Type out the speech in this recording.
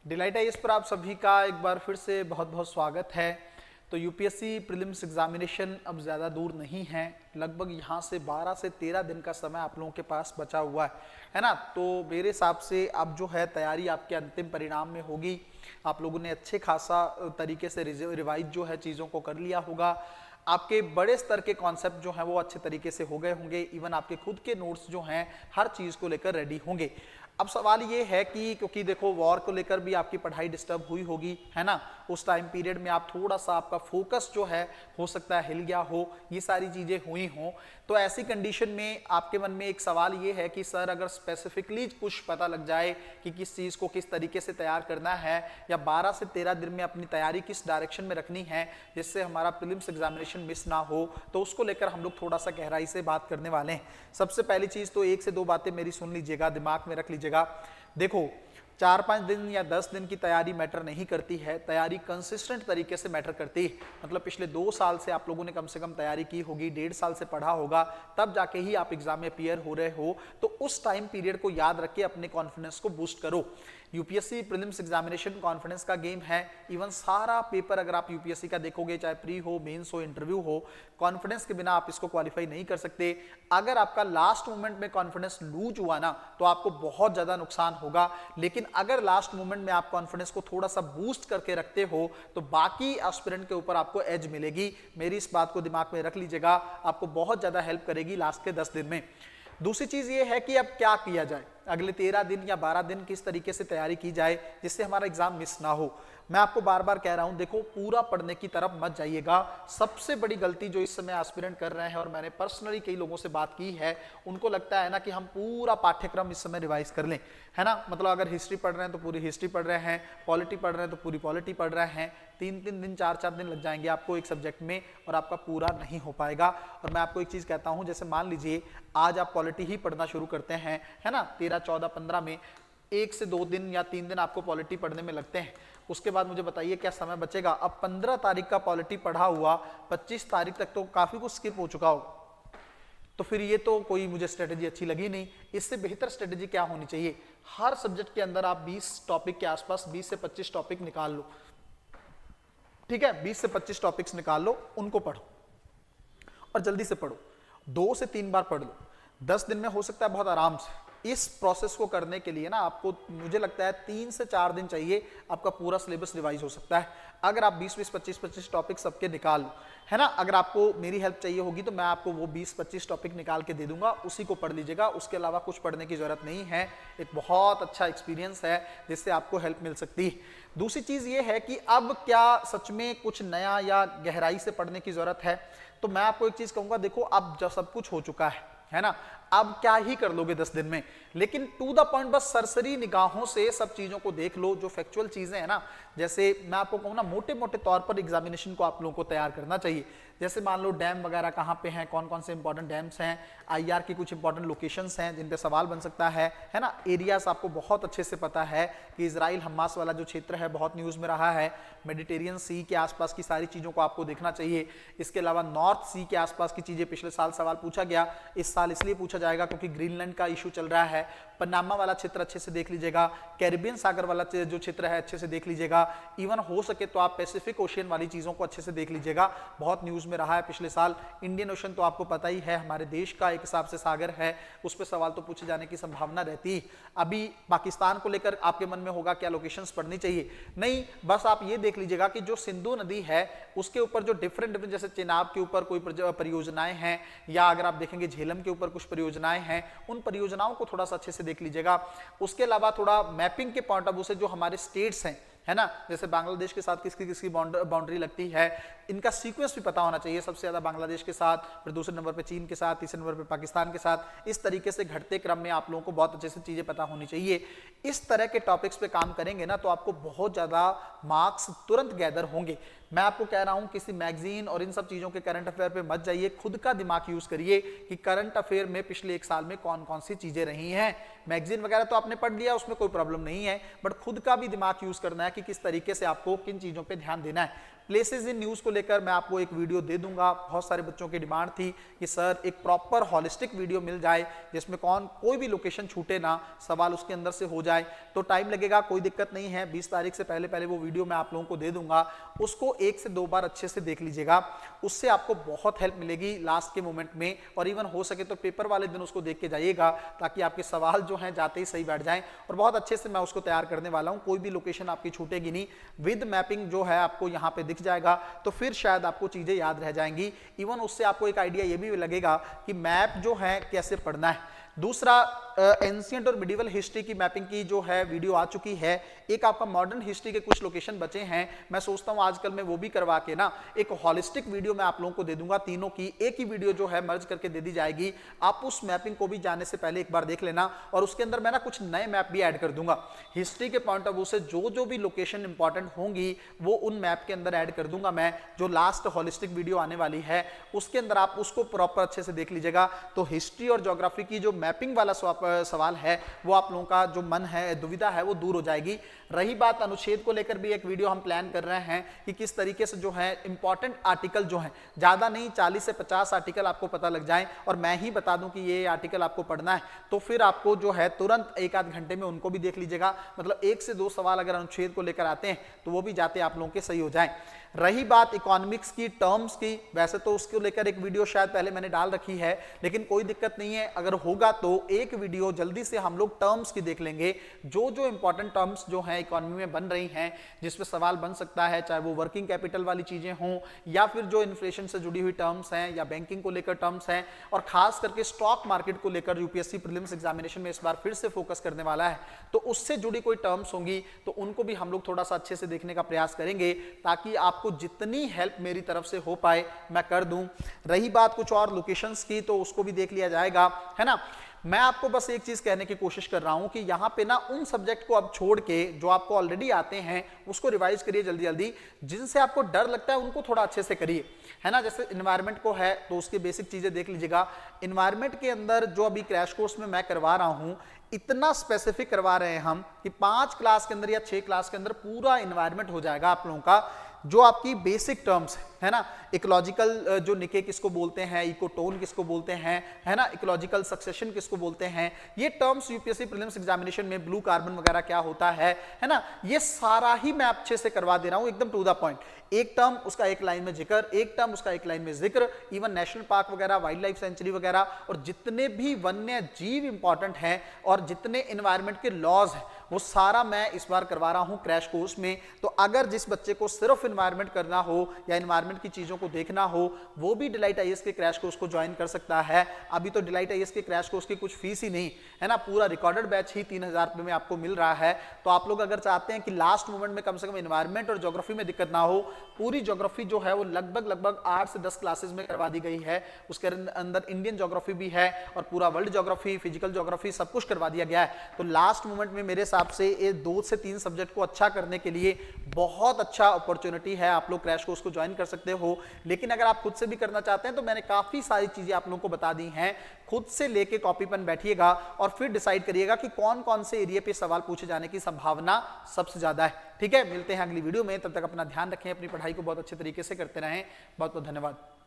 Delight IAS पर आप सभी का एक बार फिर से बहुत बहुत स्वागत है। तो यूपीएससी प्रीलिम्स एग्जामिनेशन अब ज़्यादा दूर नहीं है, लगभग यहाँ से 12 से 13 दिन का समय आप लोगों के पास बचा हुआ है ना। तो मेरे हिसाब से अब जो है तैयारी आपके अंतिम परिणाम में होगी। आप लोगों ने अच्छे खासा तरीके से रिवाइज जो है चीज़ों को कर लिया होगा। आपके बड़े स्तर के कॉन्सेप्ट जो हैं वो अच्छे तरीके से हो गए होंगे। इवन आपके खुद के नोट्स जो हैं हर चीज़ को लेकर रेडी होंगे। अब सवाल ये है कि क्योंकि देखो वॉर को लेकर भी आपकी पढ़ाई डिस्टर्ब हुई होगी, है ना। उस टाइम पीरियड में आप थोड़ा सा आपका फोकस जो है हो सकता है हिल गया हो, ये सारी चीज़ें हुई हों। तो ऐसी कंडीशन में आपके मन में एक सवाल ये है कि सर अगर स्पेसिफिकली कुछ पता लग जाए कि किस चीज़ को किस तरीके से तैयार करना है, या 12 से 13 दिन में अपनी तैयारी किस डायरेक्शन में रखनी है जिससे हमारा प्रीलिम्स एग्जामिनेशन मिस ना हो, तो उसको लेकर हम लोग थोड़ा सा गहराई से बात करने वाले हैं। सबसे पहली चीज़ तो एक से दो बातें मेरी सुन लीजिएगा, दिमाग में रख लीजिएगा। देखो 4-5 दिन या 10 दिन की तैयारी मैटर नहीं करती है, तैयारी कंसिस्टेंट तरीके से मैटर करती है। मतलब पिछले 2 साल से आप लोगों ने कम से कम तैयारी की होगी, 1.5 साल से पढ़ा होगा, तब जाके ही आप एग्जाम में अपीयर हो रहे हो। तो उस टाइम पीरियड को याद रख के अपने कॉन्फिडेंस को बूस्ट करो। यूपीएससी प्रीलिम्स एग्जामिनेशन कॉन्फिडेंस का गेम है। इवन सारा पेपर अगर आप यूपीएससी का देखोगे, चाहे प्री हो, मेंस हो, इंटरव्यू हो, कॉन्फिडेंस के बिना आप इसको क्वालिफाई नहीं कर सकते। अगर आपका लास्ट मोमेंट में कॉन्फिडेंस लूज हुआ ना, तो आपको बहुत ज्यादा नुकसान होगा। लेकिन अगर लास्ट मोमेंट में आप कॉन्फिडेंस को थोड़ा सा बूस्ट करके रखते हो, तो बाकी एस्पिरेंट के ऊपर आपको एज मिलेगी। मेरी इस बात को दिमाग में रख लीजिएगा, आपको बहुत ज्यादा हेल्प करेगी लास्ट के 10 दिन में। दूसरी चीज ये है कि अब क्या किया जाए, अगले 13 दिन या 12 दिन किस तरीके से तैयारी की जाए जिससे हमारा एग्जाम मिस ना हो। मैं आपको बार बार कह रहा हूं, देखो पूरा पढ़ने की तरफ मत जाइएगा। सबसे बड़ी गलती जो इस समय एस्पिरेंट कर रहे हैं, और मैंने पर्सनली कई लोगों से बात की है, उनको लगता है ना कि हम पूरा पाठ्यक्रम इस समय रिवाइज कर लें, है ना। मतलब अगर हिस्ट्री पढ़ रहे हैं तो पूरी हिस्ट्री पढ़ रहे हैं, पॉलिटी पढ़ रहे हैं तो पूरी पॉलिटी पढ़ रहे हैं। 3-3 दिन 4-4 दिन लग जाएंगे आपको एक सब्जेक्ट में, और आपका पूरा नहीं हो पाएगा। और मैं आपको एक चीज कहता हूं, जैसे मान लीजिए आज आप पॉलिटी ही पढ़ना शुरू करते हैं, है ना, 13, 14, 15 में 1 से 2 दिन या 3 दिन आपको पॉलिटी पढ़ने में लगते हैं। उसके बाद मुझे बताइए क्या समय बचेगा। अब 15 तारीख का पॉलिटी पढ़ा हुआ 25 तारीख तक तो काफी कुछ स्किप हो चुका होगा। तो फिर ये तो कोई मुझे स्ट्रेटेजी अच्छी लगी नहीं। इससे बेहतर स्ट्रेटेजी क्या होनी चाहिए, हर सब्जेक्ट के अंदर आप 20 टॉपिक के आसपास 20 से 25 टॉपिक निकाल लो। ठीक है, 20 से 25 टॉपिक्स निकाल लो, उनको पढ़ो और जल्दी से पढ़ो। 2 से 3 बार पढ़ लो, 10 दिन में हो सकता है बहुत आराम से। इस प्रोसेस को करने के लिए ना आपको मुझे लगता है 3 से 4 दिन चाहिए, आपका पूरा सिलेबस रिवाइज हो सकता है अगर आप 20-20, 25-25 टॉपिक सबके निकाल लो, है ना। अगर आपको मेरी हेल्प चाहिए होगी तो मैं आपको वो 20-25 टॉपिक निकाल के दे दूंगा, उसी को पढ़ लीजिएगा। उसके अलावा कुछ पढ़ने की जरूरत नहीं है। एक बहुत अच्छा एक्सपीरियंस है जिससे आपको हेल्प मिल सकती है। दूसरी चीज ये है कि अब क्या सच में कुछ नया या गहराई से पढ़ने की जरूरत है। तो मैं आपको एक चीज कहूंगा, देखो अब जब सब कुछ हो चुका है ना, अब क्या ही कर लोगे 10 दिन में। लेकिन टू द पॉइंट, बस सरसरी निगाहों से सब चीजों को देख लो, जो फैक्चुअल चीजें हैं ना। जैसे मैं आपको कहूँ ना, मोटे मोटे तौर पर एग्जामिनेशन को आप लोगों को तैयार करना चाहिए। जैसे मान लो डैम वगैरह कहाँ पे हैं, कौन कौन से इंपॉर्टेंट डैम्स हैं, आईआर की कुछ इंपॉर्टेंट लोकेशंस हैं जिन पे सवाल बन सकता है ना। एरियाज आपको बहुत अच्छे से पता है कि इजराइल हमास वाला जो क्षेत्र है बहुत न्यूज में रहा है। मेडिटेरियन सी के आसपास की सारी चीजों को आपको देखना चाहिए। इसके अलावा नॉर्थ सी के आसपास की चीजें पिछले साल सवाल पूछा गया, इस साल इसलिए पूछा जाएगा क्योंकि ग्रीनलैंड का इशू चल रहा है। पनामा वाला क्षेत्र अच्छे से देख लीजिएगा, कैरिबियन सागर वाला जो क्षेत्र है अच्छे से देख लीजिएगा। इवन हो सके तो आप पैसिफिक ओशियन वाली चीजों को अच्छे से देख लीजिएगा, बहुत न्यूज में रहा है पिछले साल। इंडियन ओशन तो आपको पता ही है, हमारे देश का एक हिसाब से सागर है, उस पर सवाल तो पूछे जाने की संभावना रहती है। अभी पाकिस्तान को लेकर आपके मन में होगा क्या लोकेशंस पढ़नी चाहिए, नहीं, बस आप ये देख लीजिएगा कि जो सिंधु नदी है उसके ऊपर जो डिफरेंट डिफरेंट, जैसे चेनाब के ऊपर कोई परियोजनाएं हैं, या अगर आप देखेंगे झेलम के ऊपर कुछ परियोजनाएं हैं, उन परियोजनाओं को थोड़ा सा अच्छे से देख लीजिएगा। उसके अलावा थोड़ा मैपिंग के पॉइंट ऑफ व्यू से जो हमारे स्टेट्स हैं, है ना, जैसे बांग्लादेश के साथ किसकी किसकी बाउंड्री लगती है, इनका सीक्वेंस भी पता होना चाहिए। सबसे ज्यादा बांग्लादेश के साथ, फिर दूसरे नंबर पे चीन के साथ, तीसरे नंबर पे पाकिस्तान के साथ। इस तरीके से घटते क्रम में आप लोगों को बहुत अच्छे से चीजें पता होनी चाहिए। इस तरह के टॉपिक्स पे काम करेंगे ना तो आपको बहुत ज्यादा मार्क्स तुरंत गैदर होंगे। मैं आपको कह रहा हूं किसी मैगजीन और इन सब चीजों के करंट अफेयर पे मत जाइए, खुद का दिमाग यूज करिए कि करंट अफेयर में पिछले एक साल में कौन कौन सी चीजें रही हैं। मैगजीन वगैरह तो आपने पढ़ लिया, उसमें कोई प्रॉब्लम नहीं है, बट खुद का भी दिमाग यूज करना है कि किस तरीके से आपको किन चीजों पे ध्यान देना है। प्लेसेस इन न्यूज को लेकर मैं आपको एक वीडियो दे दूंगा, बहुत सारे बच्चों की डिमांड थी कि सर एक प्रॉपर हॉलिस्टिक वीडियो मिल जाए जिसमें कोई भी लोकेशन छूटे ना, सवाल उसके अंदर से हो जाए। तो टाइम लगेगा, कोई दिक्कत नहीं है, 20 तारीख से पहले पहले वो वीडियो मैं आप लोगों को दे दूंगा, उसको 1 से 2 बार अच्छे से देख लीजिएगा, उससे आपको बहुत हेल्प मिलेगी लास्ट के मोमेंट में। और इवन हो सके तो पेपर वाले दिन उसको देख के जाइएगा ताकि आपके सवाल जो हैं जाते ही सही बैठ जाएं। और बहुत अच्छे से मैं उसको तैयार करने वाला हूं, कोई भी लोकेशन आपकी छूटेगी नहीं, विद मैपिंग जो है आपको यहाँ पे दिख जाएगा, तो फिर शायद आपको चीजें याद रह जाएंगी। इवन उससे आपको एक आइडिया ये भी लगेगा कि मैप जो है कैसे पढ़ना है। दूसरा, एंशिएंट और मिडिवल हिस्ट्री की मैपिंग की जो है वीडियो आ चुकी है। एक आपका मॉडर्न हिस्ट्री के कुछ लोकेशन बचे हैं, मैं सोचता हूं आजकल में वो भी करवा के ना एक हॉलिस्टिक वीडियो मैं आप लोगों को दे दूंगा, तीनों की एक ही वीडियो जो है मर्ज करके दे दी जाएगी। आप उस मैपिंग को भी जाने से पहले एक बार देख लेना, और उसके अंदर मैं ना कुछ नए मैप भी ऐड कर दूंगा। हिस्ट्री के पॉइंट ऑफ व्यू से जो भी लोकेशन इंपॉर्टेंट होंगी वो उन मैप के अंदर ऐड कर दूंगा मैं। जो लास्ट हॉलिस्टिक वीडियो आने वाली है उसके अंदर आप उसको प्रॉपर अच्छे से देख लीजिएगा। तो हिस्ट्री और ज्योग्राफी की जो मैपिंग वाला सवाल है वो आप लोगों का जो मन है, दुविधा है, वो दूर हो जाएगी। रही बात अनुच्छेद को लेकर भी एक वीडियो हम प्लान कर रहे हैं कि किस तरीके से जो है इंपॉर्टेंट आर्टिकल जो है, ज्यादा नहीं 40 से 50 आर्टिकल आपको पता लग जाए और मैं ही बता दूं कि ये आर्टिकल आपको पढ़ना है, तो फिर आपको जो है तुरंत 1 आध घंटे में उनको भी देख लीजिएगा। मतलब 1 से 2 सवाल अगर अनुच्छेद को लेकर आते हैं तो वो भी जाते आप लोगों के सही हो जाए। रही बात इकोनॉमिक्स की टर्म्स की, वैसे तो उसको लेकर एक वीडियो शायद पहले मैंने डाल रखी है, लेकिन कोई दिक्कत नहीं है, अगर होगा तो एक वीडियो जल्दी से हम लोग टर्म्स की देख लेंगे। जो इंपॉर्टेंट टर्म्स जो हैं इकोनॉमी में बन रही हैं, जिसपे सवाल बन सकता है, चाहे वो वर्किंग कैपिटल वाली चीजें हों या फिर जो इन्फ्लेशन से जुड़ी हुई टर्म्स हैं या बैंकिंग को लेकर टर्म्स हैं, और खास करके स्टॉक मार्केट को लेकर यूपीएससी प्रीलिम्स एग्जामिनेशन में इस बार फिर से फोकस करने वाला है, तो उससे जुड़ी कोई टर्म्स होंगी तो उनको भी हम लोग थोड़ा सा अच्छे से देखने का प्रयास करेंगे ताकि आपको जितनी हेल्प मेरी तरफ से हो पाए मैं कर दूं। रही बात कुछ और लोकेशंस की तो उसको भी देख लिया जाएगा, है ना। मैं आपको बस एक चीज कहने की कोशिश कर रहा हूं कि यहां पे ना उन सब्जेक्ट को अब छोड़ के जो आपको ऑलरेडी आते हैं उसको रिवाइज करिए जल्दी जल्दी, जिनसे आपको डर लगता है उनको थोड़ा अच्छे से करिए, है ना। जैसे इन्वायरमेंट को है तो उसकी बेसिक चीजें देख लीजिएगा। इन्वायरमेंट के अंदर जो अभी क्रैश कोर्स में मैं करवा रहा हूं, इतना स्पेसिफिक करवा रहे हैं हम कि 5 क्लास के अंदर या 6 क्लास के अंदर पूरा इन्वायरमेंट हो जाएगा आप लोगों का। जो आपकी बेसिक टर्म्स है ना, इकोलॉजिकल जो निके किसको बोलते हैं, इकोटोन किसको बोलते हैं, है ना, इकोलॉजिकल सक्सेशन किसको बोलते हैं, ये टर्म्स यूपीएससी प्रीलिम्स एग्जामिनेशन में ब्लू कार्बन वगैरह क्या होता है ना, ये सारा ही मैं अच्छे से करवा दे रहा हूं एकदम टू द पॉइंट। एक टर्म उसका एक लाइन में जिक्र, एक टर्म उसका एक लाइन में जिक्र, इवन नेशनल पार्क वगैरह, वाइल्ड लाइफ सेंचुरी वगैरह, और जितने भी वन्य जीव इंपॉर्टेंट हैं और जितने एनवायरनमेंट के लॉज हैं वो सारा मैं इस बार करवा रहा हूं क्रैश कोर्स में। तो अगर जिस बच्चे को सिर्फ एनवायरनमेंट करना हो या एनवायरनमेंट की चीजों को देखना हो, वो भी डिलाइट आईएएस के क्रैश कोर्स को ज्वाइन कर सकता है। अभी तो डिलाइट आईएएस के क्रैश कोर्स की कुछ फीस ही नहीं है ना, पूरा रिकॉर्डेड बैच ही 3000 रुपए में आपको मिल रहा है। तो आप लोग अगर चाहते हैं कि लास्ट मोमेंट में कम से कम एनवायरनमेंट और ज्योग्राफी में दिक्कत ना हो, पूरी ज्योग्राफी जो है वो लगभग 8 से 10 क्लासेस में करवा दी गई है। उसके अंदर इंडियन ज्योग्राफी भी है और पूरा वर्ल्ड ज्योग्राफी, फिजिकल ज्योग्राफी सब कुछ करवा दिया गया है। तो लास्ट मोमेंट में मेरे हिसाब से ये 2 से 3 सब्जेक्ट को अच्छा करने के लिए बहुत अच्छा अपॉर्चुनिटी है, आप लोग क्रैश कोर्स को ज्वाइन कर सकते हो। लेकिन अगर आप खुद से भी करना चाहते हैं तो मैंने काफी सारी चीजें आप लोगों को बता दी हैं, खुद से लेके कॉपी पेन बैठिएगा और फिर डिसाइड करिएगा कि कौन कौन से एरिया पे सवाल पूछे जाने की संभावना सबसे ज्यादा है। ठीक है, मिलते हैं अगली वीडियो में, तब तक अपना ध्यान रखें, अपनी पढ़ाई को बहुत अच्छे तरीके से करते रहें। बहुत बहुत धन्यवाद।